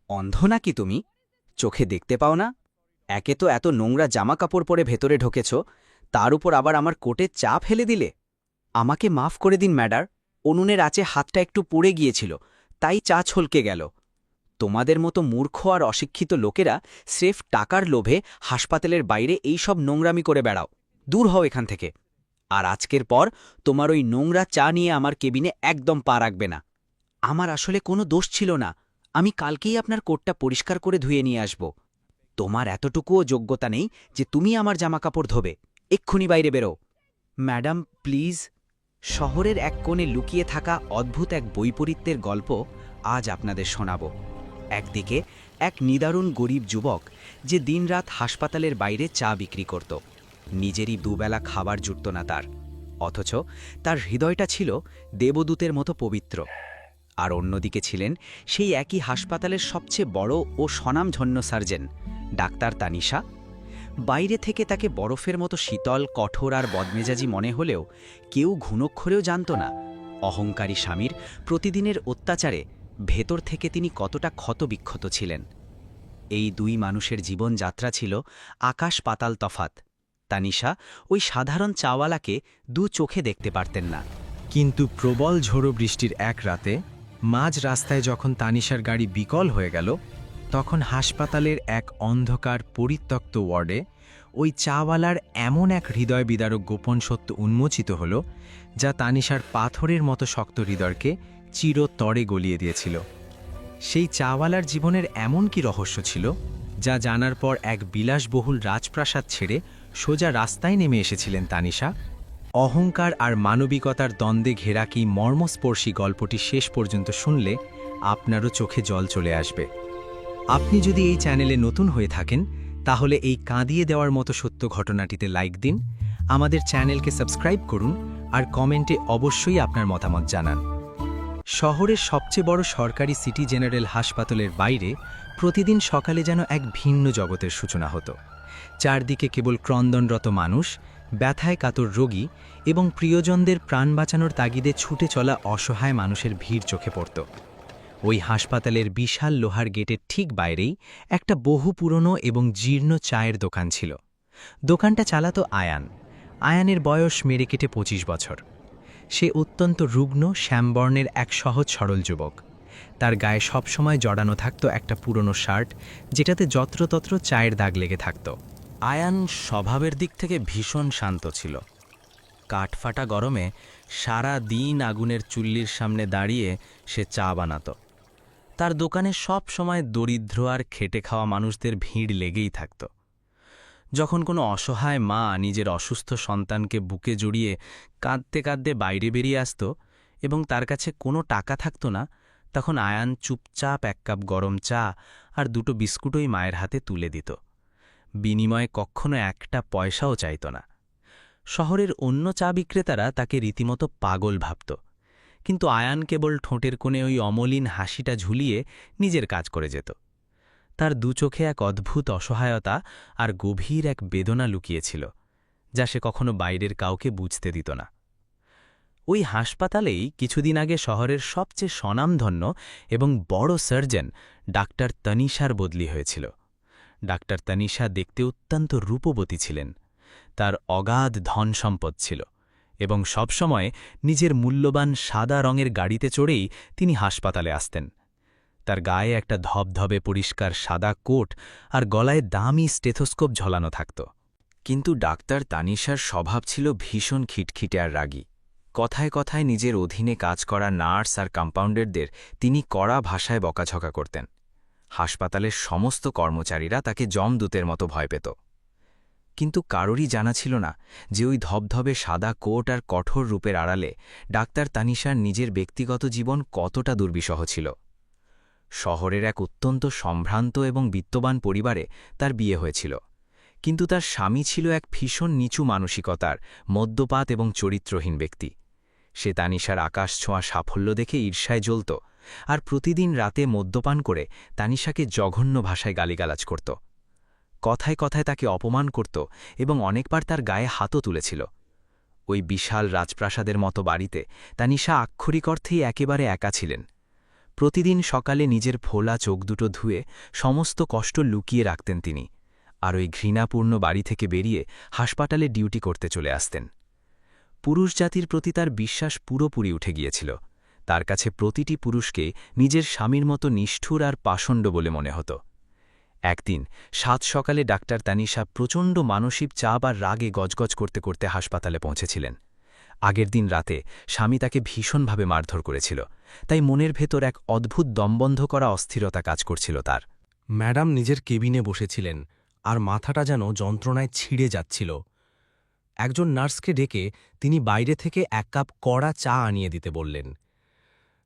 অন্ধ নাকি তুমি? চোখে দেখতে পাও না? একে তো এত নোংরা জামা কাপড় পরে ভেতরে ঢোকেছ, তার উপর আবার আমার কোটে চা ফেলে দিলে। আমাকে মাফ করে দিন ম্যাডার, উনুনের আঁচে হাতটা একটু পুড়ে গিয়েছিল, তাই চা ছলকে গেল। তোমাদের মতো মূর্খ আর অশিক্ষিত লোকেরা স্রেফ টাকার লোভে হাসপাতালের বাইরে এই সব নোংরামি করে বেড়াও। দূর হও এখান থেকে। আর আজকের পর তোমার ওই নোংরা চা নিয়ে আমার কেবিনে একদম পা রাখবে না। আমার আসলে কোনো দোষ ছিল না। আমি কালকেই আপনার কোটটা পরিষ্কার করে ধুয়ে নিয়ে আসব। তোমার এতটুকুও যোগ্যতা নেই যে তুমি আমার জামাকাপড় ধোবে। এক্ষুনি বাইরে বেরো। Madam please. শহরের এক কোণে লুকিয়ে থাকা অদ্ভুত এক বৈপরীত্যের গল্প আজ আপনাদের শোনাব। একদিকে এক নিদারুণ গরিব যুবক, যে দিনরাত হাসপাতালের বাইরে চা বিক্রি করত। নিজেরই দুবেলা খাবার জুটত না তার, অথচ তার হৃদয়টা ছিল দেবদূতের মতো পবিত্র। আর অন্যদিকে ছিলেন সেই একই হাসপাতালের সবচেয়ে বড় ও স্বনামধন্য সার্জন, ডাক্তার তানিশা। বাইরে থেকে তাকে বরফের মতো শীতল, কঠোর আর বদমেজাজি মনে হলেও কেউ ঘুণক্ষরেও জানত না অহংকারী স্বামীর প্রতিদিনের অত্যাচারে ভেতর থেকে তিনি কতটা ক্ষতবিক্ষত ছিলেন। এই দুই মানুষের জীবনযাত্রা ছিল আকাশ পাতাল তফাত। তানিশা ওই সাধারণ চাওয়ালাকে দু চোখে দেখতে পারতেন না। কিন্তু প্রবল ঝোড়ো বৃষ্টির এক রাতে মাঝ রাস্তায় যখন তানিশার গাড়ি বিকল হয়ে গেল, তখন হাসপাতালের এক অন্ধকার পরিত্যক্ত ওয়ার্ডে ওই চাওয়ালার এমন এক হৃদয় বিদারক গোপন সত্য উন্মোচিত হল, যা তানিশার পাথরের মতো শক্ত হৃদয়কে চিরতরে গলিয়ে দিয়েছিল। সেই চাওয়ালার জীবনের এমন কি রহস্য ছিল, যা জানার পর এক বিলাসবহুল রাজপ্রাসাদ ছেড়ে সোজা রাস্তায় নেমে এসেছিলেন তানিশা? অহংকার আর মানবিকতার দ্বন্দ্বে ঘেরা কি মর্মস্পর্শী গল্পটি শেষ পর্যন্ত শুনলে আপনারও চোখে জল চলে আসবে। আপনি যদি এই চ্যানেলে নতুন হয়ে থাকেন, তাহলে এই কাঁদিয়ে দেওয়ার মতো সত্য ঘটনাটিতে লাইক দিন, আমাদের চ্যানেলকে সাবস্ক্রাইব করুন আর কমেন্টে অবশ্যই আপনার মতামত জানান। শহরের সবচেয়ে বড় সরকারি সিটি জেনারেল হাসপাতালের বাইরে প্রতিদিন সকালে যেন এক ভিন্ন জগতের সূচনা হতো। চারদিকে কেবল ক্রন্দনরত মানুষ, ব্যথায় কাতর রোগী এবং প্রিয়জনদের প্রাণ বাঁচানোর তাগিদে ছুটে চলা অসহায় মানুষের ভিড় চোখে পড়ত। ওই হাসপাতালের বিশাল লোহার গেটের ঠিক বাইরেই একটা বহু পুরনো এবং জীর্ণ চায়ের দোকান ছিল। দোকানটা চালাতো আয়ান। আয়ানের বয়স মেরে কেটে ২৫ বছর। সে অত্যন্ত রুগ্ন শ্যামবর্ণের এক সহজ সরল যুবক। তার গায়ে সবসময় জড়ানো থাকত একটা পুরনো শার্ট, যেটাতে যত্রতত্র চায়ের দাগ লেগে থাকত। আয়ান স্বভাবের দিক থেকে ভীষণ শান্ত ছিল। কাঠফাটা গরমে সারা দিন আগুনের চুল্লির সামনে দাঁড়িয়ে সে চা বানাত। তার দোকানে সব সময় দরিদ্র আর খেটে খাওয়া মানুষদের ভিড় লেগেই থাকত। যখন কোনো অসহায় মা নিজের অসুস্থ সন্তানকে বুকে জড়িয়ে কাঁদতে কাঁদতে বাইরে বেরিয়ে আসত এবং তার কাছে কোনো টাকা থাকত না, তখন আয়ান চুপচাপ এক কাপ গরম চা আর দুটো বিস্কুটই মায়ের হাতে তুলে দিত। বিনিময়ে কখনো একটা পয়সাও চাইত না। শহরের অন্য চা বিক্রেতারা তাকে রীতিমতো পাগল ভাবত, কিন্তু আয়ান কেবল ঠোঁটের কোণে ওই অমলিন হাসিটা ঝুলিয়ে নিজের কাজ করে যেত। তার দু চোখে এক অদ্ভুত অসহায়তা আর গভীর এক বেদনা লুকিয়েছিল, যা সে কখনো বাইরের কাউকে বুঝতে দিত না। ওই হাসপাতালেই কিছুদিন আগে শহরের সবচেয়ে স্বনামধন্য এবং বড় সার্জন ডাক্তার তানিশার বদলি হয়েছিল। ডাক্তার তানিশা দেখতে অত্যন্ত রূপবতী ছিলেন। তার অগাধ ধন সম্পদ ছিল এবং সবসময় নিজের মূল্যবান সাদা রঙের গাড়িতে চড়েই তিনি হাসপাতালে আসতেন। তার গায়ে একটা ধবধবে পরিষ্কার সাদা কোট আর গলায় দামি স্টেথোস্কোপ ঝলানো থাকত। কিন্তু ডাক্তার তানিশার স্বভাব ছিল ভীষণ খিটখিটে আর রাগী। কথায় কথায় নিজের অধীনে কাজ করা নার্স আর কম্পাউন্ডারদের তিনি কড়া ভাষায় বকাঝকা করতেন। হাসপাতালের সমস্ত কর্মচারীরা তাকে যমদূতের মতো ভয় পেত। কিন্তু কারোরই জানা ছিল না যে ওই ধবধবে সাদা কোট আর কঠোর রূপের আড়ালে ডাক্তার তানিশার নিজের ব্যক্তিগত জীবন কতটা দুর্বিষহ ছিল। শহরের এক অত্যন্ত সম্ভ্রান্ত এবং বিত্তবান পরিবারে তার বিয়ে হয়েছিল, কিন্তু তার স্বামী ছিল এক ভীষণ নিচু মানসিকতার, মদ্যপাত এবং চরিত্রহীন ব্যক্তি। সে তানিশার আকাশ ছোঁয়া সাফল্য দেখে ঈর্ষায় জ্বলত আর প্রতিদিন রাতে মদ্যপান করে তানিশাকে জঘন্য ভাষায় গালিগালাজ করত। কথায় কথায় তাকে অপমান করত এবং অনেকবার তার গায়ে হাতও তুলেছিল। ওই বিশাল রাজপ্রাসাদের মতো বাড়িতে তানিশা আক্ষরিক অর্থেই একেবারে একা ছিলেন। প্রতিদিন সকালে নিজের ফোলা চোখ দুটো ধুয়ে সমস্ত কষ্ট লুকিয়ে রাখতেন তিনি, আর ওই ঘৃণাপূর্ণ বাড়ি থেকে বেরিয়ে হাসপাতালে ডিউটি করতে চলে আসতেন। পুরুষ জাতির প্রতি তার বিশ্বাস পুরোপুরি উঠে গিয়েছিল। তার কাছে প্রতিটি পুরুষকে নিজের স্বামীর মতো নিষ্ঠুর আর পাষণ্ড বলে মনে হতো। একদিন সাত সকালে ডাক্তার তানিশা প্রচণ্ড মানসিক চাপ আর রাগে গজগজ করতে করতে হাসপাতালে পৌঁছেছিলেন। আগের দিন রাতে স্বামী তাকে ভীষণভাবে মারধর করেছিল, তাই মনের ভেতর এক অদ্ভুত দমবন্ধ করা অস্থিরতা কাজ করছিল তার। ম্যাডাম নিজের কেবিনে বসেছিলেন, আর মাথাটা যেন যন্ত্রণায় ছিঁড়ে যাচ্ছিল। একজন নার্সকে ডেকে তিনি বাইরে থেকে এক কাপ কড়া চা আনিয়ে দিতে বললেন।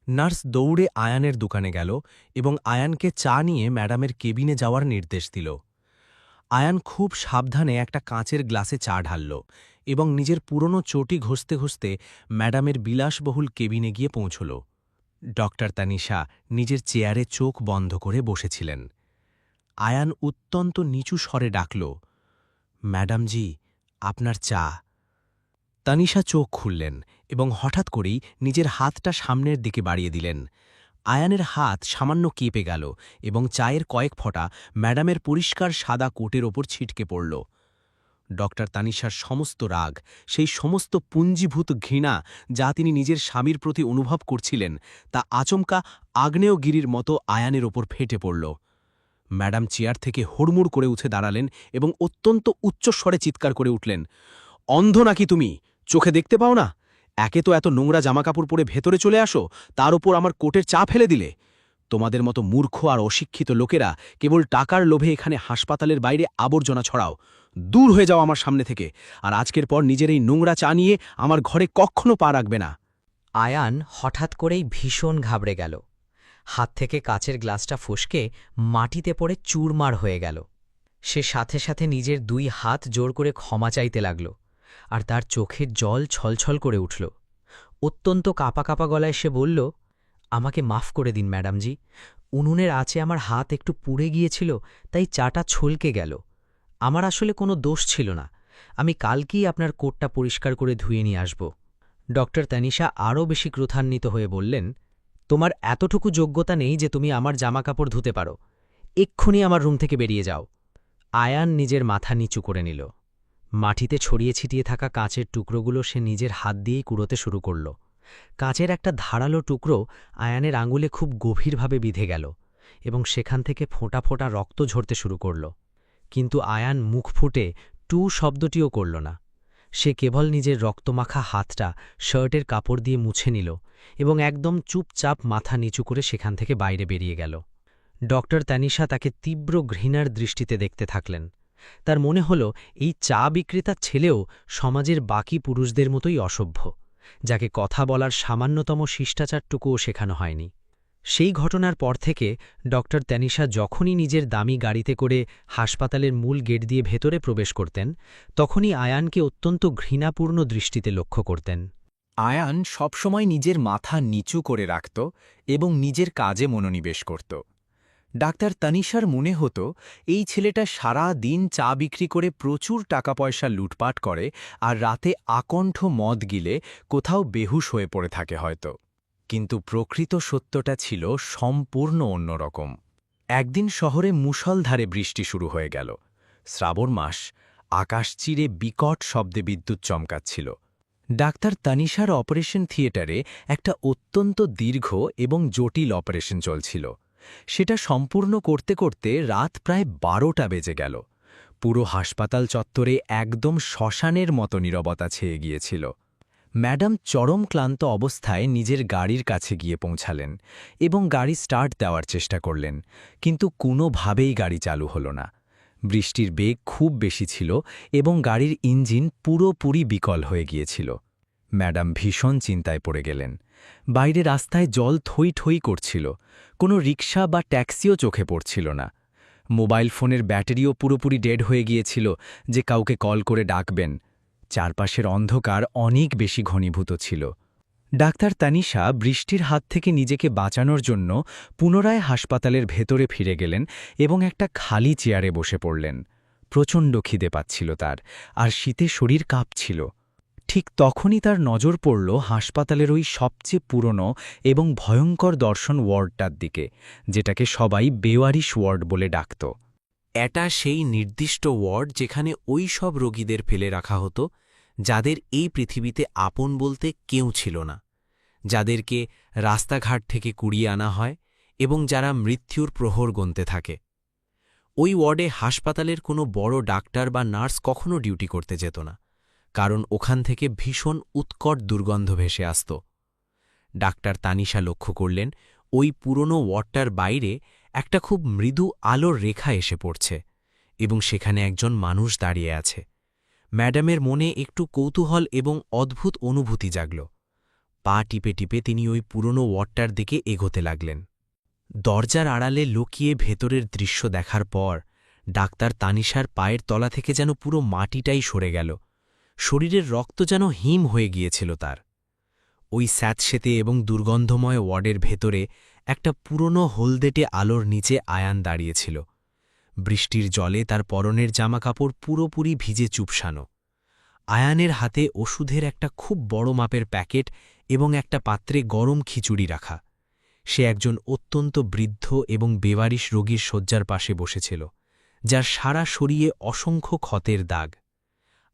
নার্স দৌড়ে আয়ানের দোকানে গেল এবং আয়ানকে চা নিয়ে ম্যাডামের কেবিনে যাওয়ার নির্দেশ দিল। আয়ান খুব সাবধানে একটা কাঁচের গ্লাসে চা ঢালল এবং নিজের পুরনো চটি ঘষতে ঘষতে ম্যাডামের বিলাসবহুল কেবিনে গিয়ে পৌঁছল। ডক্টর তানিশা নিজের চেয়ারে চোখ বন্ধ করে বসেছিলেন। আয়ান অত্যন্ত নিচু স্বরে ডাকল, ম্যাডামজি, আপনার চা। তানিশা চোখ খুললেন এবং হঠাৎ করেই নিজের হাতটা সামনের দিকে বাড়িয়ে দিলেন। আয়ানের হাত সামান্য কেঁপে গেল এবং চায়ের কয়েক ফোঁটা ম্যাডামের পরিষ্কার সাদা কোটের ওপর ছিটকে পড়ল। ডক্টর তানিশার সমস্ত রাগ, সেই সমস্ত পুঞ্জীভূত ঘৃণা যা তিনি নিজের স্বামীর প্রতি অনুভব করছিলেন, তা আচমকা আগ্নেয়গিরির মতো আয়ানের ওপর ফেটে পড়ল। ম্যাডাম চেয়ার থেকে হুড়মুড় করে উঠে দাঁড়ালেন এবং অত্যন্ত উচ্চস্বরে চিৎকার করে উঠলেন, অন্ধ নাকি তুমি? চোখে দেখতে পাও না? একে তো এত নোংরা জামাকাপড় পরে ভেতরে চলে আসো, তার ওপর আমার কোটের চা ফেলে দিলে। তোমাদের মতো মূর্খ আর অশিক্ষিত লোকেরা কেবল টাকার লোভে এখানে হাসপাতালের বাইরে আবর্জনা ছড়াও। দূর হয়ে যাও আমার সামনে থেকে, আর আজকের পর নিজের এই নোংরা চা নিয়ে আমার ঘরে কখনো পা রাখবে না। আয়ান হঠাৎ করেই ভীষণ ঘাবড়ে গেল। হাত থেকে কাচের গ্লাসটা ফসকে মাটিতে পড়ে চুরমার হয়ে গেল। সে সাথে সাথে নিজের দুই হাত জোর করে ক্ষমা চাইতে লাগল, আর তার চোখের জল ছলছল করে উঠল। অত্যন্ত কাঁপা কাঁপা গলায় সে বলল, আমাকে মাফ করে দিন ম্যাডামজি, উনুনের আঁচে আমার হাত একটু পুড়ে গিয়েছিল, তাই চাটা ছলকে গেল। আমার আসলে কোনো দোষ ছিল না। আমি কালকেই আপনার কোটটা পরিষ্কার করে ধুয়ে নিয়ে আসব। ডক্টর তানিশা আরও বেশি ক্রোধান্বিত হয়ে বললেন, তোমার এতটুকু যোগ্যতা নেই যে তুমি আমার জামাকাপড় ধুতে পারো। এক্ষুনি আমার রুম থেকে বেরিয়ে যাও। আয়ান নিজের মাথা নিচু করে নিল। মাটিতে ছড়িয়ে ছিটিয়ে থাকা কাঁচের টুকরোগুলো সে নিজের হাত দিয়েই কুড়োতে শুরু করল। কাঁচের একটা ধারালো টুকরো আয়ানের আঙুলে খুব গভীরভাবে বিঁধে গেল এবং সেখান থেকে ফোঁটা ফোঁটা রক্ত ঝরতে শুরু করল। কিন্তু আয়ান মুখ ফুটে টু শব্দটিও করল না। সে কেবল নিজের রক্তমাখা হাতটা শার্টের কাপড় দিয়ে মুছে নিল এবং একদম চুপচাপ মাথা নিচু করে সেখান থেকে বাইরে বেরিয়ে গেল। ডক্টর তানিশা তাকে তীব্র ঘৃণার দৃষ্টিতে দেখতে থাকলেন। তার মনে হল এই চা বিক্রেতার ছেলেও সমাজের বাকি পুরুষদের মতোই অসভ্য, যাকে কথা বলার সামান্যতম শিষ্টাচারটুকুও শেখানো হয়নি। সেই ঘটনার পর থেকে ডক্টর তানিশা যখনই নিজের দামি গাড়িতে করে হাসপাতালের মূল গেট দিয়ে ভেতরে প্রবেশ করতেন, তখনই আয়ানকে অত্যন্ত ঘৃণাপূর্ণ দৃষ্টিতে লক্ষ্য করতেন। আয়ান সবসময় নিজের মাথা নিচু করে রাখত এবং নিজের কাজে মনোনিবেশ করত। ডাক্তার তানিশার মনে হতো এই ছেলেটা সারা দিন চা বিক্রি করে প্রচুর টাকা পয়সা লুটপাট করে আর রাতে আকণ্ঠ মদ গিলে কোথাও বেহুশ হয়ে পড়ে থাকে হয়তো। কিন্তু প্রকৃত সত্যটা ছিল সম্পূর্ণ অন্যরকম। একদিন শহরে মুষলধারে বৃষ্টি শুরু হয়ে গেল। শ্রাবণ মাস, আকাশ চিরে বিকট শব্দে বিদ্যুৎ চমকাচ্ছিল। ডাক্তার তানিশার অপারেশন থিয়েটারে একটা অত্যন্ত দীর্ঘ এবং জটিল অপারেশন চলছিল। সেটা সম্পূর্ণ করতে করতে রাত প্রায় 12টা বেজে গেল। পুরো হাসপাতাল চত্বরে একদম শ্মশানের মতো নীরবতা ছেয়ে গিয়েছিল। ম্যাডাম চরম ক্লান্ত অবস্থায় নিজের গাড়ির কাছে গিয়ে পৌঁছালেন এবং গাড়ি স্টার্ট দেওয়ার চেষ্টা করলেন, কিন্তু কোনোভাবেই গাড়ি চালু হলো না। বৃষ্টির বেগ খুব বেশি ছিল এবং গাড়ির ইঞ্জিন পুরোপুরি বিকল হয়ে গিয়েছিল। ম্যাডাম ভীষণ চিন্তায় পড়ে গেলেন। বাইরে রাস্তায় জল থই থই করছিল, কোনো রিকশা বা ট্যাক্সিও চোখে পড়ছিল না। মোবাইল ফোনের ব্যাটারিও পুরোপুরি ডেড হয়ে গিয়েছিল যে কাউকে কল করে ডাকবেন। চারপাশের অন্ধকার অনেক বেশি ঘনীভূত ছিল। ডাক্তার তানিশা বৃষ্টির হাত থেকে নিজেকে বাঁচানোর জন্য পুনরায় হাসপাতালের ভেতরে ফিরে গেলেন এবং একটা খালি চেয়ারে বসে পড়লেন। প্রচণ্ড খিদে পাচ্ছিল তার, আর শীতে শরীর কাঁপছিল। ঠিক তখনই তার নজর পড়ল হাসপাতালের ওই সবচেয়ে পুরনো এবং ভয়ঙ্কর দর্শন ওয়ার্ডটার দিকে, যেটাকে সবাই বেওয়ারিশ ওয়ার্ড বলে ডাকত। এটা সেই নির্দিষ্ট ওয়ার্ড যেখানে ওই সব রোগীদের ফেলে রাখা হতো যাদের এই পৃথিবীতে আপন বলতে কেউ ছিল না, যাদেরকে রাস্তাঘাট থেকে কুড়িয়ে আনা হয় এবং যারা মৃত্যুর প্রহর গুনতে থাকে। ওই ওয়ার্ডে হাসপাতালের কোনো বড় ডাক্তার বা নার্স কখনো ডিউটি করতে যেত না, কারণ ওখান থেকে ভীষণ উৎকট দুর্গন্ধ ভেসে আসত। ডাক্তার তানিশা লক্ষ্য করলেন ওই পুরনো ওয়ার্ডটার বাইরে একটা খুব মৃদু আলোর রেখা এসে পড়ছে এবং সেখানে একজন মানুষ দাঁড়িয়ে আছে। ম্যাডামের মনে একটু কৌতূহল এবং অদ্ভুত অনুভূতি জাগল। পা টিপে টিপে তিনি ওই পুরনো ওয়ার্ডটার দিকে এগোতে লাগলেন। দরজার আড়ালে লুকিয়ে ভেতরের দৃশ্য দেখার পর ডাক্তার তানিশার পায়ের তলা থেকে যেন পুরো মাটিটাই সরে গেল। শরীরের রক্ত যেন হিম হয়ে গিয়েছিল তার। ওই স্যাঁতসেঁতে এবং দুর্গন্ধময় ওয়ার্ডের ভেতরে একটা পুরনো হলদেটে আলোর নিচে আয়ান দাঁড়িয়েছিল। বৃষ্টির জলে তার পরনের জামাকাপড় পুরোপুরি ভিজে চুপসানো। আয়ানের হাতে ওষুধের একটা খুব বড় মাপের প্যাকেট এবং একটা পাত্রে গরম খিচুড়ি রাখা। সে একজন অত্যন্ত বৃদ্ধ এবং বেওয়ারিশ রোগীর শয্যার পাশে বসেছিল, যার সারা শরীরে অসংখ্য ক্ষতের দাগ।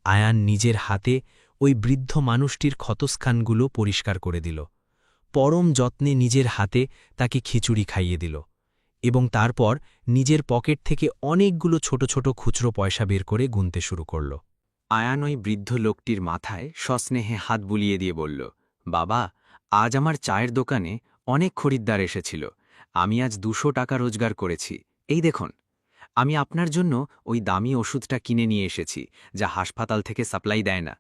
আয়ান নিজের হাতে ওই বৃদ্ধ মানুষটির ক্ষতস্থানগুলো পরিষ্কার করে দিল, পরম যত্নে নিজের হাতে তাকে খিচুড়ি খাইয়ে দিল এবং তারপর নিজের পকেট থেকে অনেকগুলো ছোট ছোট খুচরো পয়সা বের করে গুনতে শুরু করল। আয়ান ওই বৃদ্ধ লোকটির মাথায় সস্নেহে হাত বুলিয়ে দিয়ে বলল, বাবা, আজ আমার চায়ের দোকানে অনেক খরিদ্দার এসেছিল। আমি আজ 200 টাকা রোজগার করেছি। এই দেখুন, আমি আপনার জন্য ওই দামি ওষুধটা কিনে নিয়ে এসেছি, যা হাসপাতাল থেকে সাপ্লাই দেয় না।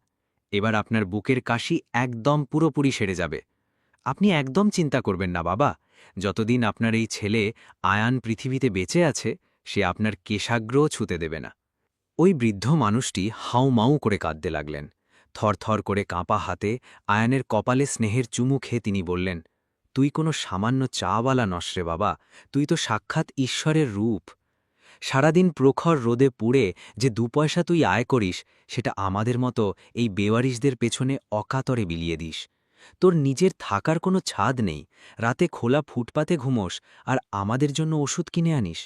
এবার আপনার বুকের কাশি একদম পুরোপুরি সেরে যাবে। আপনি একদম চিন্তা করবেন না বাবা, যতদিন আপনার এই ছেলে আয়ান পৃথিবীতে বেঁচে আছে, সে আপনার কেশাগ্রও ছুতে দেবে না। ওই বৃদ্ধ মানুষটি হাউমাউ করে কাঁদতে লাগলেন। থরথর করে কাঁপা হাতে আয়ানের কপালে স্নেহের চুমু খেয়ে তিনি বললেন, তুই কোনো সামান্য চাওয়ালা নস রে বাবা, তুই তো সাক্ষাৎ ঈশ্বরের রূপ। সারাদিন প্রখর রোদে পুড়ে যে 2 পয়সা তুই আয় করিস, সেটা আমাদের মতো এই বেওয়ারিশদের পেছনে অকাতরে বিলিয়ে দিস। তোর নিজের থাকার কোনো ছাদ নেই, রাতে খোলা ফুটপাতে ঘুমোস, আর আমাদের জন্য ওষুধ কিনে আনিস।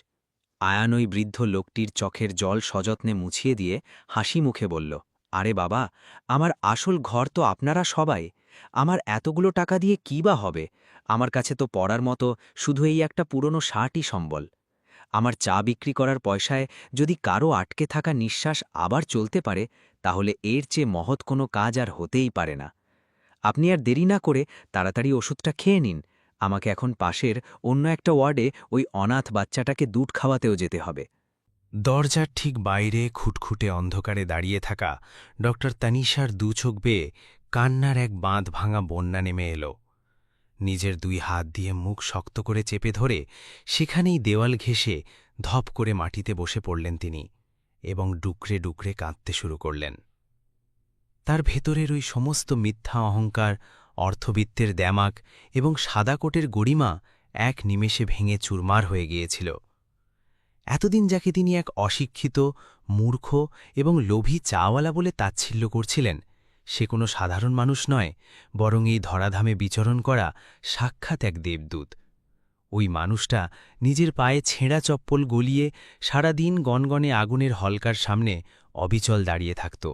আয়ান ওই বৃদ্ধ লোকটির চোখের জল সযত্নে মুছিয়ে দিয়ে হাসি মুখে বলল, আরে বাবা, আমার আসল ঘর তো আপনারা সবাই। আমার এতগুলো টাকা দিয়ে কী বা হবে? আমার কাছে তো পড়ার মতো শুধু এই একটা পুরনো শার্টই সম্বল। আমার চা বিক্রি করার পয়সায় যদি কারো আটকে থাকা নিঃশ্বাস আবার চলতে পারে, তাহলে এর চেয়ে মহৎ কোনো কাজ আর হতেই পারে না। আপনি আর দেরি না করে তাড়াতাড়ি ওষুধটা খেয়ে নিন। আমাকে এখন পাশের অন্য একটা ওয়ার্ডে ওই অনাথ বাচ্চাটাকে দুধ খাওয়াতেও যেতে হবে। দরজার ঠিক বাইরে খুটখুটে অন্ধকারে দাঁড়িয়ে থাকা ড তানিশার 2 চোখ বেয়ে কান্নার এক বাঁধ ভাঙা বন্যা নেমে এলো। নিজের 2 হাত দিয়ে মুখ শক্ত করে চেপে ধরে সেখানেই দেওয়াল ঘেঁষে ধপ করে মাটিতে বসে পড়লেন তিনি এবং ডুকরে ডুকরে কাঁদতে শুরু করলেন। তার ভেতরের ওই সমস্ত মিথ্যা অহংকার, অর্থবিত্তের দ্যামাক এবং সাদা কোটের গরিমা এক নিমেষে ভেঙে চুরমার হয়ে গিয়েছিল। এতদিন যাকে তিনি এক অশিক্ষিত, মূর্খ এবং লোভী চাওয়ালা বলে তাচ্ছিল্য করছিলেন, সে কোনো সাধারণ মানুষ নয়, বরং এই ধরাধামে বিচরণ করা সাক্ষাৎ এক দেবদূত। ওই মানুষটা নিজের পায়ে ছেঁড়া চপ্পল গলিয়ে সারাদিন গনগনে আগুনের হলকার সামনে অবিচল দাঁড়িয়ে থাকত।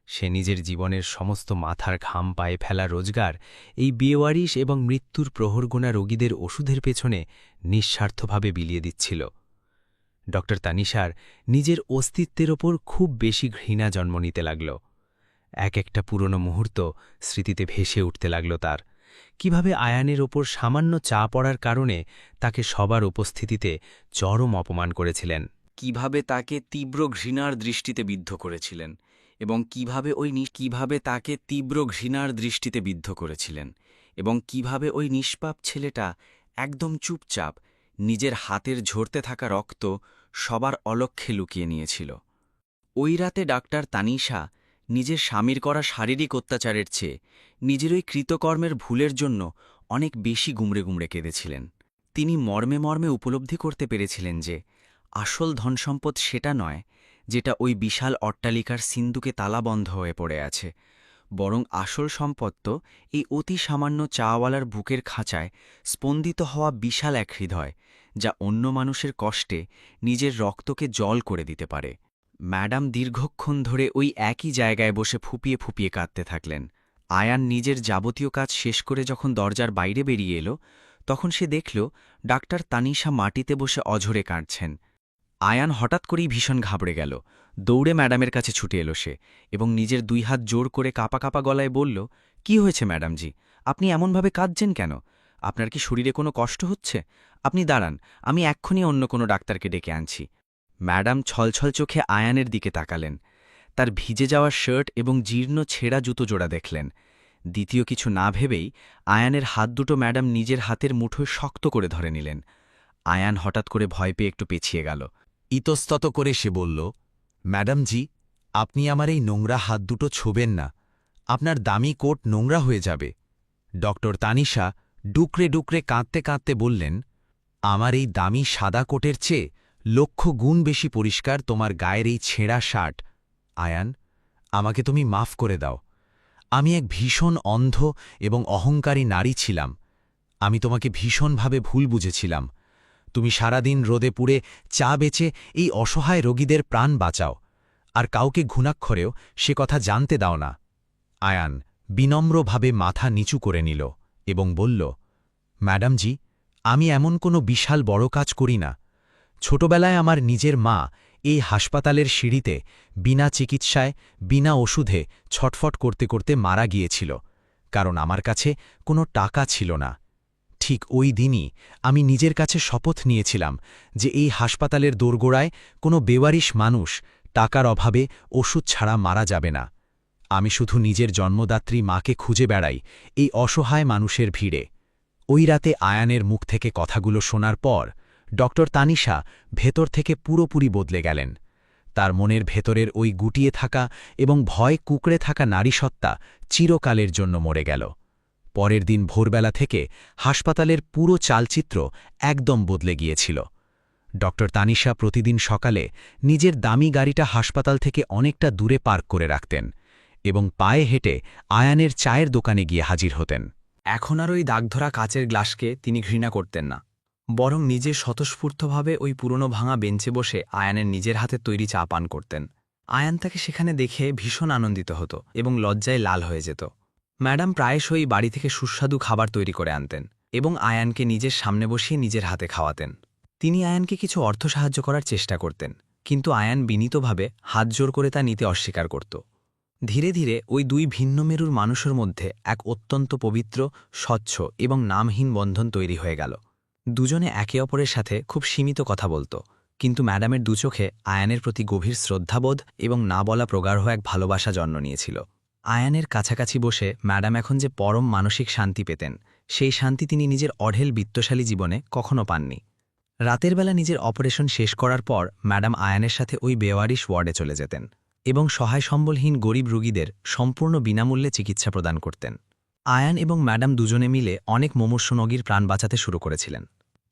সে নিজের জীবনের সমস্ত মাথার ঘাম পায়ে ফেলা রোজগার এই বেওয়ারিশ এবং মৃত্যুর প্রহরগোনা রোগীদের ওষুধের পেছনে নিঃস্বার্থভাবে বিলিয়ে দিচ্ছিল। ড তানিশার নিজের অস্তিত্বের ওপর খুব বেশি ঘৃণা জন্ম নিতে লাগল। এক একটা পুরনো মুহূর্ত স্মৃতিতে ভেসে উঠতে লাগল তার। কিভাবে আয়ানের ওপর সামান্য চা পড়ার কারণে তাকে সবার উপস্থিতিতে চরম অপমান করেছিলেন, কিভাবে তাকে তীব্র ঘৃণার দৃষ্টিতে বিদ্ধ করেছিলেন এবং কিভাবে ওই নিষ্পাপ ছেলেটা একদম চুপচাপ নিজের হাতের ঝরতে থাকা রক্ত সবার অলক্ষ্যে লুকিয়ে নিয়েছিল। ওই রাতে ডাক্তার তানিশা নিজের স্বামীর করা শারীরিক অত্যাচারের চেয়ে নিজের ওই কৃতকর্মের ভুলের জন্য অনেক বেশি গুমড়ে গুমড়ে কেঁদেছিলেন। তিনি মর্মে মর্মে উপলব্ধি করতে পেরেছিলেন যে আসল ধনসম্পদ সেটা নয় যেটা ওই বিশাল অট্টালিকার সিন্দুকে তালাবন্ধ হয়ে পড়ে আছে, বরং আসল সম্পদ তো এই অতি সামান্য চাওয়ালার বুকের খাঁচায় স্পন্দিত হওয়া বিশাল এক হৃদয়, যা অন্য মানুষের কষ্টে নিজের রক্তকে জল করে দিতে পারে। ম্যাডাম দীর্ঘক্ষণ ধরে ওই একই জায়গায় বসে ফুপিয়ে ফুপিয়ে কাঁদতে থাকলেন। আয়ান নিজের যাবতীয় কাজ শেষ করে যখন দরজার বাইরে বেরিয়ে এলো, তখন সে দেখল ডাক্তার তানিশা মাটিতে বসে অঝরে কাঁদছেন। আয়ান হঠাৎ করেই ভীষণ ঘাবড়ে গেল। দৌড়ে ম্যাডামের কাছে ছুটে এলো সে, এবং নিজের 2 হাত জোর করে কাঁপা কাঁপা গলায় বলল, "কি হয়েছে ম্যাডামজি? আপনি এমনভাবে কাঁদছেন কেন? আপনার কি শরীরে কোনো কষ্ট হচ্ছে? আপনি দাঁড়ান, আমি এক্ষুনি অন্য কোনো ডাক্তারকে ডেকে আনছি।" ম্যাডাম ছলছল চোখে আয়ানের দিকে তাকালেন। তার ভিজে যাওয়া শার্ট এবং জীর্ণ ছেঁড়া জুতো জোড়া দেখলেন। দ্বিতীয় কিছু না ভেবেই আয়ানের হাত দুটো ম্যাডাম নিজের হাতের মুঠোয় শক্ত করে ধরে নিলেন। আয়ান হঠাৎ করে ভয় পেয়ে একটু পেছিয়ে গেল। ইতস্তত করে সে বলল, "ম্যাডামজি, আপনি আমার এই নোংরা হাত দুটো ছোবেন না, আপনার দামি কোট নোংরা হয়ে যাবে।" ডক্টর তানিশা ডুকরে ডুকরে কাঁদতে কাঁদতে বললেন, "আমার এই দামি সাদা কোটের চেয়ে লক্ষ গুণ বেশি পরিষ্কার তোমার গায়ের এই ছেঁড়া শার্ট। আয়ান, আমাকে তুমি মাফ করে দাও। আমি এক ভীষণ অন্ধ এবং অহংকারী নারী ছিলাম। আমি তোমাকে ভীষণভাবে ভুল বুঝেছিলাম। তুমি সারাদিন রোদে পুড়ে চা বেচে এই অসহায় রোগীদের প্রাণ বাঁচাও, আর কাউকে ঘুণাক্ষরেও সে কথা জানতে দাও না।" আয়ান বিনম্রভাবে মাথা নিচু করে নিল এবং বলল, "ম্যাডামজি, আমি এমন কোনো বিশাল বড় কাজ করি না। ছোটবেলায় আমার নিজের মা এই হাসপাতালের সিঁড়িতে বিনা চিকিৎসায়, বিনা ওষুধে ছটফট করতে করতে মারা গিয়েছিল, কারণ আমার কাছে কোনো টাকা ছিল না। ঠিক ওই দিনই আমি নিজের কাছে শপথ নিয়েছিলাম যে এই হাসপাতালের দোরগোড়ায় কোনো বেওয়ারিশ মানুষ টাকার অভাবে ওষুধ ছাড়া মারা যাবে না। আমি শুধু নিজের জন্মদাত্রী মাকে খুঁজে বেড়াই এই অসহায় মানুষের ভিড়ে।" ওই রাতে আয়ানের মুখ থেকে কথাগুলো শোনার পর ডক্টর তানিশা ভেতর থেকে পুরোপুরি বদলে গেলেন। তার মনের ভেতরের ওই গুটিয়ে থাকা এবং ভয় কুঁকড়ে থাকা নারীসত্তা চিরকালের জন্য মরে গেল। পরের দিন ভোরবেলা থেকে হাসপাতালের পুরো চালচিত্র একদম বদলে গিয়েছিল। ডক্টর তানিশা প্রতিদিন সকালে নিজের দামি গাড়িটা হাসপাতাল থেকে অনেকটা দূরে পার্ক করে রাখতেন এবং পায়ে হেঁটে আয়ানের চায়ের দোকানে গিয়ে হাজির হতেন। এখন আর ওই দাগধরা কাচের গ্লাসকে তিনি ঘৃণা করতেন না, বরং নিজে স্বতঃস্ফূর্তভাবে ওই পুরনো ভাঙা বেঞ্চে বসে আয়ানের নিজের হাতে তৈরি চা পান করতেন। আয়ান তাকে সেখানে দেখে ভীষণ আনন্দিত হতো এবং লজ্জায় লাল হয়ে যেত। ম্যাডাম প্রায়শই বাড়ি থেকে সুস্বাদু খাবার তৈরি করে আনতেন এবং আয়ানকে নিজের সামনে বসিয়ে নিজের হাতে খাওয়াতেন। তিনি আয়ানকে কিছু অর্থ সাহায্য করার চেষ্টা করতেন, কিন্তু আয়ান বিনীতভাবে হাত জোর করে তা নিতে অস্বীকার করত। ধীরে ধীরে ওই 2 ভিন্ন মেরুর মানুষের মধ্যে এক অত্যন্ত পবিত্র, স্বচ্ছ এবং নামহীন বন্ধন তৈরি হয়ে গেল। দুজনে একে অপরের সাথে খুব সীমিত কথা বলত, কিন্তু ম্যাডামের দুচোখে আয়ানের প্রতি গভীর শ্রদ্ধাবোধ এবং না বলা প্রগাঢ় এক ভালোবাসা জন্ম নিয়েছিল। আয়ানের কাছাকাছি বসে ম্যাডাম এখন যে পরম মানসিক শান্তি পেতেন, সেই শান্তি তিনি নিজের অঢেল বিত্তশালী জীবনে কখনো পাননি। রাতের বেলা নিজের অপারেশন শেষ করার পর ম্যাডাম আয়ানের সাথে ওই বেওয়ারিশ ওয়ার্ডে চলে যেতেন এবং সহায় সম্বলহীন গরিব রোগীদের সম্পূর্ণ বিনামূল্যে চিকিৎসা প্রদান করতেন। আয়ান এবং ম্যাডাম দুজনে মিলে অনেক মুমূর্ষু রোগীর প্রাণ বাঁচাতে শুরু করেছিলেন।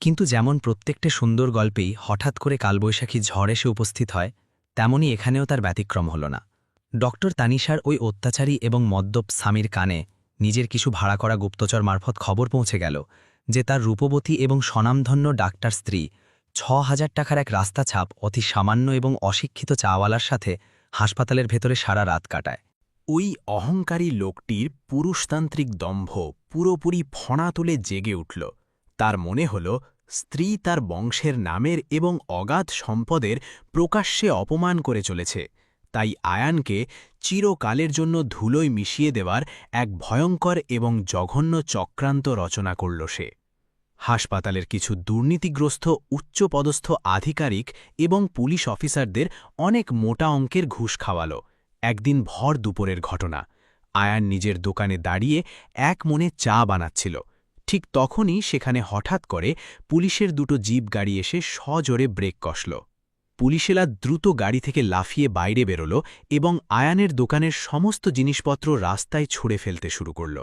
কিন্তু যেমন প্রত্যেকটা সুন্দর গল্পেই হঠাৎ করে কালবৈশাখী ঝড় এসে উপস্থিত হয়, তেমনি এখানেও তার ব্যতিক্রম হল না। ডক্টর তানিশার ওই অত্যাচারী এবং মদ্যপ স্বামীর কানে নিজের কিছু ভাড়া করা গুপ্তচর মারফত খবর পৌঁছে গেল যে তার রূপবতী এবং স্বনামধন্য ডাক্তার স্ত্রী ৬,০০০ টাকার এক রাস্তা ছাপ অতি সামান্য এবং অশিক্ষিত চাওয়ালার সাথে হাসপাতালের ভেতরে সারা রাত কাটায়। ওই অহংকারী লোকটির পুরুষতান্ত্রিক দম্ভ পুরোপুরি ফণা তুলে জেগে উঠল। তার মনে হল স্ত্রী তার বংশের নামের এবং অগাধ সম্পদের প্রকাশ্যে অপমান করে চলেছে, তাই আয়ানকে চিরকালের জন্য ধুলোয় মিশিয়ে দেওয়ার এক ভয়ঙ্কর এবং জঘন্য চক্রান্ত রচনা করল সে। হাসপাতালের কিছু দুর্নীতিগ্রস্ত উচ্চপদস্থ আধিকারিক এবং পুলিশ অফিসারদের অনেক মোটা অঙ্কের ঘুষ খাওয়াল। একদিন ভর দুপুরের ঘটনা। আয়ান নিজের দোকানে দাঁড়িয়ে এক মনে চা বানাচ্ছিল। ঠিক তখনই সেখানে হঠাৎ করে পুলিশের 2টো জিপ গাড়ি এসে সজোরে ব্রেক কষল। পুলিশেরা দ্রুত গাড়ি থেকে লাফিয়ে বাইরে বেরোল এবং আয়ানের দোকানের সমস্ত জিনিসপত্র রাস্তায় ছুঁড়ে ফেলতে শুরু করল।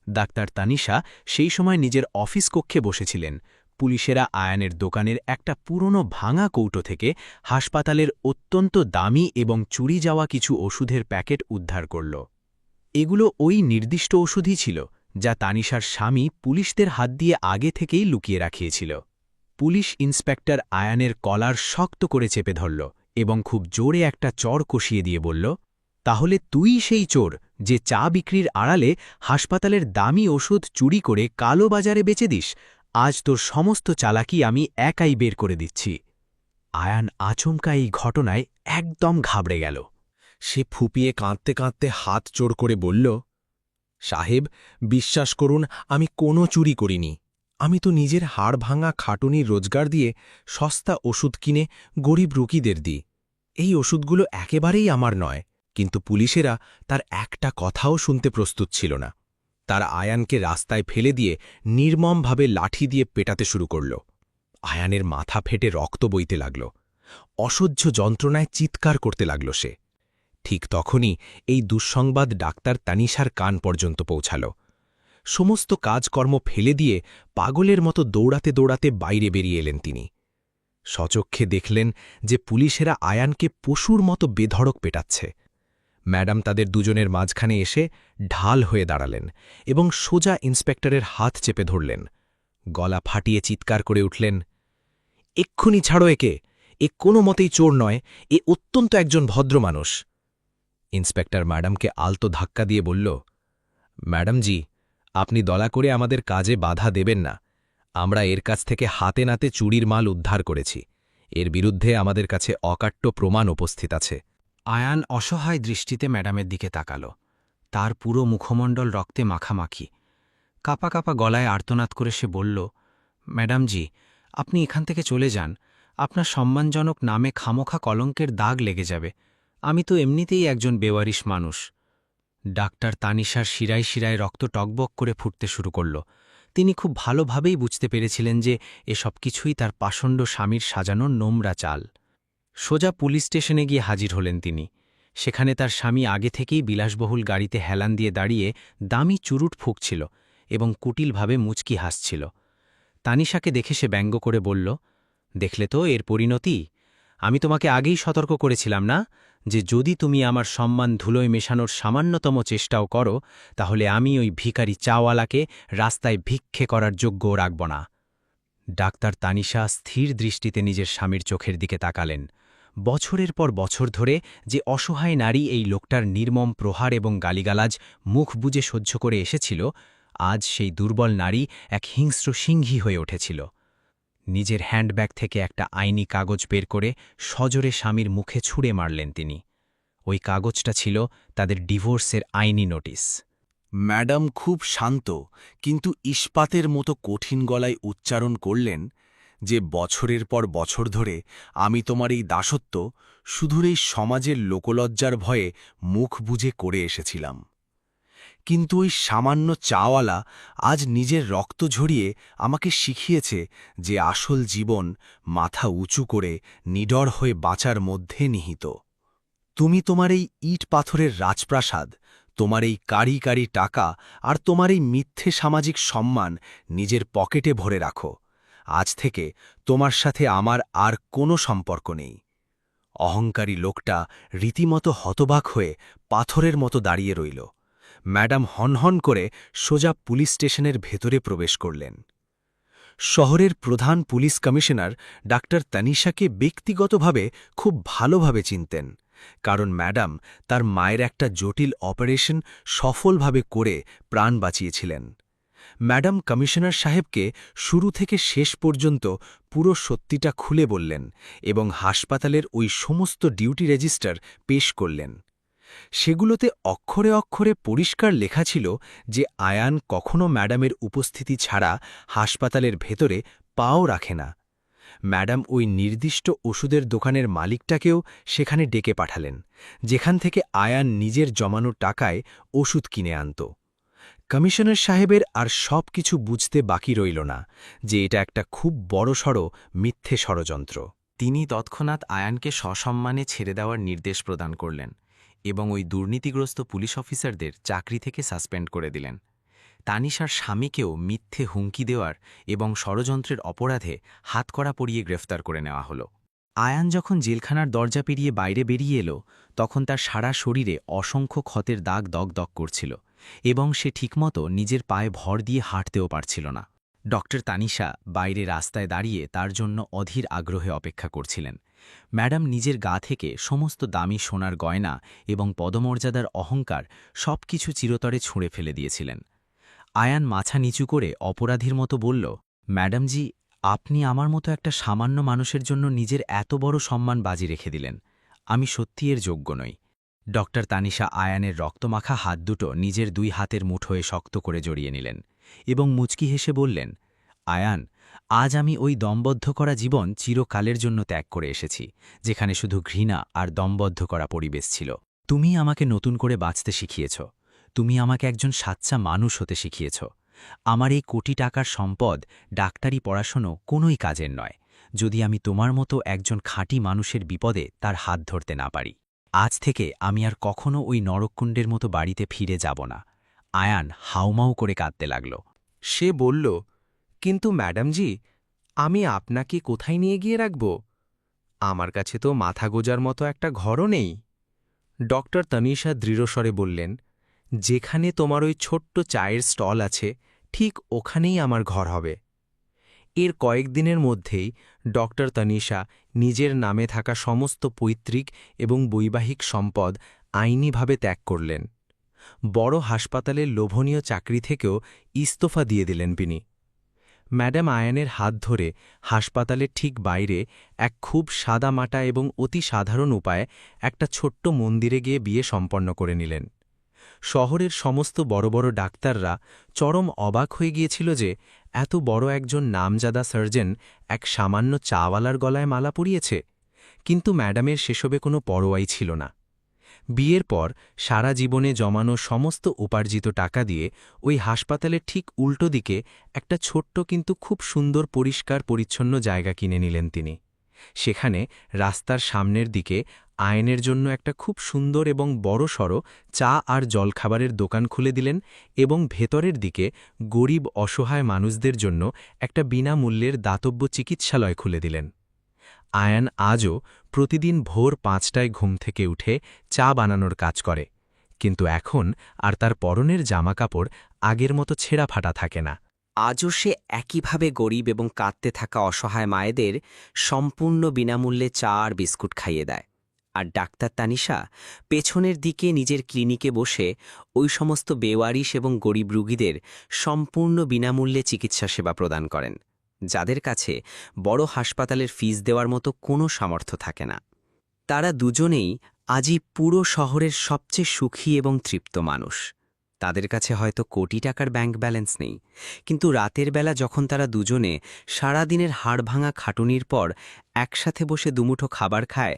ডাক্তার তানিশা সেই সময় নিজের অফিস কক্ষে বসেছিলেন। পুলিশেরা আয়ানের দোকানের একটা পুরনো ভাঙা কৌটো থেকে হাসপাতালের অত্যন্ত দামি এবং চুরি যাওয়া কিছু ওষুধের প্যাকেট উদ্ধার করল। এগুলো ওই নির্দিষ্ট ওষুধই ছিল যা তানিশার স্বামী পুলিশদের হাত দিয়ে আগে থেকেই লুকিয়ে রাখিয়েছিল। পুলিশ ইন্সপেক্টর আয়ানের কলার শক্ত করে চেপে ধরল এবং খুব জোরে একটা চড় কষিয়ে দিয়ে বলল, তাহলে তুই সেই চোর যে চা বিক্রির আড়ালে হাসপাতালের দামি ওষুধ চুরি করে কালো বাজারে বেচে দিস? আজ তোর সমস্ত চালাকি আমি একাই বের করে দিচ্ছি। আয়ান আচমকা এই ঘটনায় একদম ঘাবড়ে গেল। সে ফুপিয়ে কাঁদতে কাঁদতে হাত জোড় করে বলল, সাহেব, বিশ্বাস করুন, আমি কোনো চুরি করিনি। আমি তো নিজের হাড় ভাঙা খাটুনির রোজগার দিয়ে সস্তা ওষুধ কিনে গরিব রুগীদের দিই। এই ওষুধগুলো একেবারেই আমার নয়। কিন্তু পুলিশেরা তার একটা কথাও শুনতে প্রস্তুত ছিল না। তারা আয়ানকে রাস্তায় ফেলে দিয়ে নির্মমভাবে লাঠি দিয়ে পেটাতে শুরু করল। আয়ানের মাথা ফেটে রক্ত বইতে লাগল। অসহ্য যন্ত্রণায় চিৎকার করতে লাগল সে। ঠিক তখনই এই দুঃসংবাদ ডাক্তার তানিশার কান পর্যন্ত পৌঁছাল। সমস্ত কাজকর্ম ফেলে দিয়ে পাগলের মতো দৌড়াতে দৌড়াতে বাইরে বেরিয়ে এলেন তিনি। সচক্ষে দেখলেন যে পুলিশেরা আয়ানকে পশুর মতো বেধড়ক পেটাচ্ছে। ম্যাডাম তাদের দুজনের মাঝখানে এসে ঢাল হয়ে দাঁড়ালেন এবং সোজা ইন্সপেক্টরের হাত চেপে ধরলেন। গলা ফাটিয়ে চিৎকার করে উঠলেন, এক্ষুনি ছাড়ো একে! এ কোনো মতেই চোর নয়, এ অত্যন্ত একজন ভদ্র মানুষ। ইন্সপেক্টর ম্যাডামকে আলতো ধাক্কা দিয়ে বলল, ম্যাডামজি, আপনি দয়া করে আমাদের কাজে বাধা দেবেন না। আমরা এর কাছ থেকে হাতে নাতে চুরির মাল উদ্ধার করেছি। এর বিরুদ্ধে আমাদের কাছে অকাট্য প্রমাণ উপস্থিত আছে। আয়ান অসহায় দৃষ্টিতে ম্যাডামের দিকে তাকাল। তার পুরো মুখমণ্ডল রক্তে মাখামাখি। কাপা কাপা গলায় আর্তনাদ করে সে বলল, ম্যাডামজি, আপনি এখান থেকে চলে যান। আপনার সম্মানজনক নামে খামোখা কলঙ্কের দাগ লেগে যাবে। আমি তো এমনিতেই একজন বেওয়ারিশ মানুষ। ডাক্তার তানিশার শিরায় শিরায় রক্ত টকবক করে ফুটতে শুরু করল। তিনি খুব ভালোভাবেই বুঝতে পেরেছিলেন যে এসব কিছুই তার পাষণ্ড স্বামীর সাজানো নোংরা চাল। সোজা পুলিশ স্টেশনে গিয়ে হাজির হলেন তিনি। সেখানে তার স্বামী আগে থেকেই বিলাসবহুল গাড়িতে হেলান দিয়ে দাঁড়িয়ে দামি চুরুট ফুঁকছিল এবং কুটিলভাবে মুচকি হাসছিল। তানিশাকে দেখে সে ব্যঙ্গ করে বলল, দেখলে তো এর পরিণতি? আমি তোমাকে আগেই সতর্ক করেছিলাম না যে যদি তুমি আমার সম্মান ধুলোয় মেশানোর সামান্যতম চেষ্টাও করো, তাহলে আমি ওই ভিখারি চাওয়ালাকে রাস্তায় ভিক্ষে করার যোগ্য রাখব না। ডাক্তার তানিশা স্থির দৃষ্টিতে নিজের স্বামীর চোখের দিকে তাকালেন। বছরের পর বছর ধরে যে অসহায় নারী এই লোকটার নির্মম প্রহার এবং গালিগালাজ মুখ বুজে সহ্য করে এসেছিল, আজ সেই দুর্বল নারী এক হিংস্র সিংহী হয়ে উঠেছিল। নিজের হ্যান্ডব্যাগ থেকে একটা আইনি কাগজ বের করে সজোরে স্বামীর মুখে ছুঁড়ে মারলেন তিনি। ওই কাগজটা ছিল তাদের ডিভোর্সের আইনি নোটিশ। ম্যাডাম খুব শান্ত কিন্তু ইস্পাতের মতো কঠিন গলায় উচ্চারণ করলেন যে বছরের পর বছর ধরে আমি তোমার এই দাসত্ব শুধুর এই সমাজের লোকলজ্জার ভয়ে মুখ বুজে করে এসেছিলাম। কিন্তু ওই সামান্য চাওয়ালা আজ নিজের রক্ত ঝরিয়ে আমাকে শিখিয়েছে যে আসল জীবন মাথা উঁচু করে নিডর হয়ে বাঁচার মধ্যে নিহিত। তুমি তোমার এই ইট পাথরের রাজপ্রাসাদ, তোমার এই কারি কারি টাকা আর তোমার এই মিথ্যে সামাজিক সম্মান নিজের পকেটে ভরে রাখো। আজ থেকে তোমার সাথে আমার আর কোনো সম্পর্ক নেই। অহংকারী লোকটা রীতিমতো হতবাক হয়ে পাথরের মতো দাঁড়িয়ে রইল। ম্যাডাম হনহন করে সোজা পুলিশ স্টেশনের ভেতরে প্রবেশ করলেন। শহরের প্রধান পুলিশ কমিশনার ডাক্তার তানিশাকে ব্যক্তিগতভাবে খুব ভালোভাবে চিনতেন, কারণ ম্যাডাম তার মায়ের একটা জটিল অপারেশন সফলভাবে করে প্রাণ বাঁচিয়েছিলেন। ম্যাডাম কমিশনার সাহেবকে শুরু থেকে শেষ পর্যন্ত পুরো সত্যিটা খুলে বললেন এবং হাসপাতালের ওই সমস্ত ডিউটি রেজিস্টার পেশ করলেন। সেগুলোতে অক্ষরে অক্ষরে পরিষ্কার লেখা ছিল যে আয়ান কখনো ম্যাডামের উপস্থিতি ছাড়া হাসপাতালের ভেতরে পাও রাখে না। ম্যাডাম ওই নির্দিষ্ট ওষুধের দোকানের মালিকটাকেও সেখানে ডেকে পাঠালেন, যেখান থেকে আয়ান নিজের জমানো টাকায় ওষুধ কিনে আনত। কমিশনার সাহেবের আর সব কিছু বুঝতে বাকি রইল না যে এটা একটা খুব বড়সড় মিথ্যে ষড়যন্ত্র। তিনি তৎক্ষণাৎ আয়ানকে সসম্মানে ছেড়ে দেওয়ার নির্দেশ প্রদান করলেন এবং ওই দুর্নীতিগ্রস্ত পুলিশ অফিসারদের চাকরি থেকে সাসপেন্ড করে দিলেন। তানিশার স্বামীকেও মিথ্যে হুমকি দেওয়ার এবং ষড়যন্ত্রের অপরাধে হাতকড়া পরিয়ে গ্রেফতার করে নেওয়া হল। আয়ান যখন জেলখানার দরজা পেরিয়ে বাইরে বেরিয়ে এলো তখন তার সারা শরীরে অসংখ্য ক্ষতের দাগ দগদগ করছিল এবং সে ঠিকমতো নিজের পায়ে ভর দিয়ে হাঁটতেও পারছিল না। ডক্টর তানিশা বাইরে রাস্তায় দাঁড়িয়ে তার জন্য অধীর আগ্রহে অপেক্ষা করছিলেন। ম্যাডাম নিজের গা থেকে সমস্ত দামি সোনার গয়না এবং পদমর্যাদার অহংকার সবকিছু চিরতরে ছুঁড়ে ফেলে দিয়েছিলেন। আয়ান মাথা নিচু করে অপরাধীর মতো বলল, ম্যাডামজি, আপনি আমার মতো একটা সামান্য মানুষের জন্য নিজের এত বড় সম্মান বাজি রেখে দিলেন। আমি সত্যি এর যোগ্য নই। ডক্টর তানিশা আয়ানের রক্তমাখা হাত দুটো নিজের 2 হাতের মুঠোয় শক্ত করে জড়িয়ে নিলেন এবং মুচকি হেসে বললেন, আয়ান, আজ আমি ওই দমবদ্ধ করা জীবন চিরকালের জন্য ত্যাগ করে এসেছি, যেখানে শুধু ঘৃণা আর দমবদ্ধ করা পরিবেশ ছিল। তুমি আমাকে নতুন করে বাঁচতে শিখিয়েছ। তুমি আমাকে একজন সাচ্চা মানুষ হতে শিখিয়েছ। আমার এই কোটি টাকার সম্পদ, ডাক্তারি পড়াশোনা কোনোই কাজের নয়, যদি আমি তোমার মতো একজন খাঁটি মানুষের বিপদে তার হাত ধরতে না পারি। আজ থেকে আমি আর কখনো ওই নরককুণ্ডের মতো বাড়িতে ফিরে যাব না। আয়ান হাউমাউ করে কাঁদতে লাগল। সে বলল, কিন্তু ম্যাডামজি, আমি আপনাকে কোথায় নিয়ে গিয়ে রাখব? আমার কাছে তো মাথা গোজার মতো একটা ঘরও নেই। ডক্টর তানিশা দৃঢ়স্বরে বললেন, যেখানে তোমার ওই ছোট্ট চায়ের স্টল আছে ঠিক ওখানেই আমার ঘর হবে। এর কয়েকদিনের মধ্যেই ডক্টর তানিশা নিজের নামে থাকা সমস্ত পৈতৃক এবং বৈবাহিক সম্পদ আইনিভাবে ত্যাগ করলেন। বড় হাসপাতালের লোভনীয় চাকরি থেকেও ইস্তফা দিয়ে দিলেন তিনি। ম্যাডাম আয়ানের হাত ধরে হাসপাতালের ঠিক বাইরে এক খুব সাদামাটা এবং অতি সাধারণ উপায়ে একটা ছোট্ট মন্দিরে গিয়ে বিয়ে সম্পন্ন করে নিলেন। শহরের সমস্ত বড় বড় ডাক্তাররা চরম অবাক হয়ে গিয়েছিল যে এত বড় একজন নামজাদা সার্জন এক সামান্য চাওয়ালার গলায় মালা পরিয়েছে, কিন্তু ম্যাডামের সেসবে কোনো পরোয়াই ছিল না। বিয়ের পর সারা জীবনে জমানো সমস্ত উপার্জিত টাকা দিয়ে ওই হাসপাতালের ঠিক উল্টো দিকে একটা ছোট্ট কিন্তু খুব সুন্দর পরিষ্কার পরিচ্ছন্ন জায়গা কিনে নিলেন তিনি। সেখানে রাস্তার সামনের দিকে আয়নের জন্য একটা খুব সুন্দর এবং বড়সড় চা আর জলখাবারের দোকান খুলে দিলেন এবং ভেতরের দিকে গরিব অসহায় মানুষদের জন্য একটা বিনামূল্যের দাতব্য চিকিৎসালয় খুলে দিলেন। আয়ান আজও প্রতিদিন ভোর 5টায় ঘুম থেকে উঠে চা বানানোর কাজ করে, কিন্তু এখন আর তার পরনের জামাকাপড় আগের মতো ছেঁড়া ফাটা থাকে না। আজও সে একইভাবে গরিব এবং কাঁদতে থাকা অসহায় মায়েদের সম্পূর্ণ বিনামূল্যে চা আর বিস্কুট খাইয়ে দেয়। আর ডাক্তার তানিশা পেছনের দিকে নিজের ক্লিনিকে বসে ওই সমস্ত বেওয়ারিশ এবং গরিব রোগীদের সম্পূর্ণ বিনামূল্যে চিকিৎসা সেবা প্রদান করেন, যাদের কাছে বড় হাসপাতালের ফিস দেওয়ার মতো কোনো সামর্থ্য থাকে না। তারা দুজনেই আজই পুরো শহরের সবচেয়ে সুখী এবং তৃপ্ত মানুষ। তাদের কাছে হয়তো কোটি টাকার ব্যাংক ব্যালেন্স নেই, কিন্তু রাতের বেলা যখন তারা দুজনে সারাদিনের হাড়ভাঙা খাটুনির পর একসাথে বসে দুমুঠো খাবার খায়,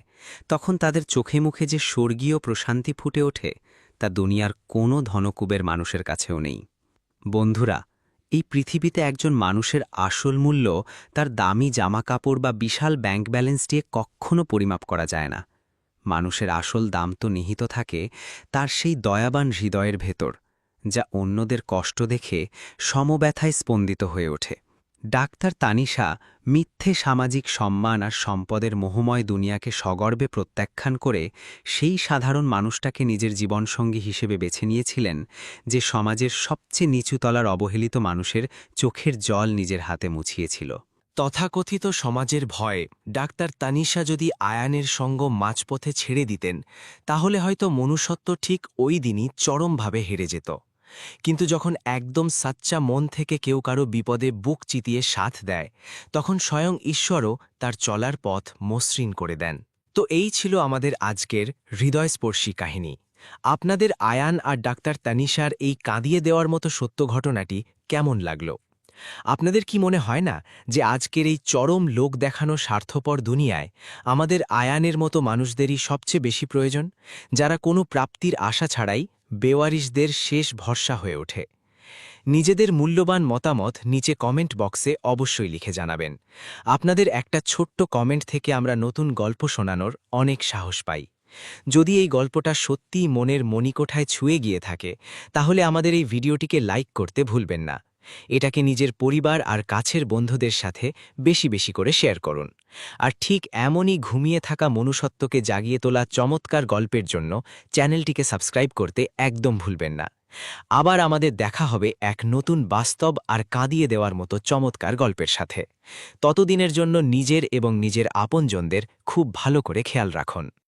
তখন তাদের চোখে মুখে যে স্বর্গীয় প্রশান্তি ফুটে ওঠে, তা দুনিয়ার কোনো ধনকুবের মানুষের কাছেও নেই। বন্ধুরা, এই পৃথিবীতে একজন মানুষের আসল মূল্য তার দামি জামাকাপড় বা বিশাল ব্যাংক ব্যালেন্স দিয়ে কখনো পরিমাপ করা যায় না। মানুষের আসল দাম তো নিহিত থাকে তার সেই দয়াবান হৃদয়ের ভেতর, যা অন্যদের কষ্ট দেখে সমব্যথায় স্পন্দিত হয়ে ওঠে। ডাক্তার তানিশা মিথ্যে সামাজিক সম্মান আর সম্পদের মোহময় দুনিয়াকে সগর্বে প্রত্যাখ্যান করে সেই সাধারণ মানুষটাকে নিজের জীবনসঙ্গী হিসেবে বেছে নিয়েছিলেন, যে সমাজের সবচেয়ে নিচুতলার অবহেলিত মানুষের চোখের জল নিজের হাতে মুছিয়েছিল। তথাকথিত সমাজের ভয়ে ডাক্তার তানিশা যদি আয়ানের সঙ্গ মাঝপথে ছেড়ে দিতেন, তাহলে হয়তো মনুষ্যত্ব ঠিক ওই দিনই চরমভাবে হেরে যেত। কিন্তু যখন একদম সাচ্চা মন থেকে কেউ কারো বিপদে বুক চিতিয়ে সাথ দেয়, তখন স্বয়ং ঈশ্বরও তার চলার পথ মসৃণ করে দেন। তো এই ছিল আমাদের আজকের হৃদয়স্পর্শী কাহিনী। আপনাদের আয়ান আর ডাক্তার তানিশার এই কাঁদিয়ে দেওয়ার মতো সত্য ঘটনাটি কেমন লাগলো? আপনাদের কি মনে হয় না যে আজকের এই চরম লোক দেখানো স্বার্থপর দুনিয়ায় আমাদের আয়ানের মতো মানুষদেরই সবচেয়ে বেশি প্রয়োজন, যারা কোনো প্রাপ্তির আশা ছাড়াই বেওয়ারিশদের শেষ ভরসা হয়ে ওঠে? নিজেদের মূল্যবান মতামত নিচে কমেন্ট বক্সে অবশ্যই লিখে জানাবেন। আপনাদের একটা ছোট্ট কমেন্ট থেকে আমরা নতুন গল্প শোনানোর অনেক সাহস পাই। যদি এই গল্পটা সত্যিই মনের মণিকোঠায় ছুঁয়ে গিয়ে থাকে, তাহলে আমাদের এই ভিডিওটিকে লাইক করতে ভুলবেন না এটাকে নিজের পরিবার আর কাছের বন্ধুদের সাথে বেশি বেশি করে শেয়ার করুন। আর ঠিক এমনই ঘুমিয়ে থাকা মনুষ্যত্বকে জাগিয়ে তোলা চমৎকার গল্পের জন্য চ্যানেলটিকে সাবস্ক্রাইব করতে একদম ভুলবেন না। আবার আমাদের দেখা হবে এক নতুন বাস্তব আর কাঁদিয়ে দেওয়ার মতো চমৎকার গল্পের সাথে। ততদিনের জন্য নিজের এবং নিজের আপনজনদের খুব ভালো করে খেয়াল রাখুন।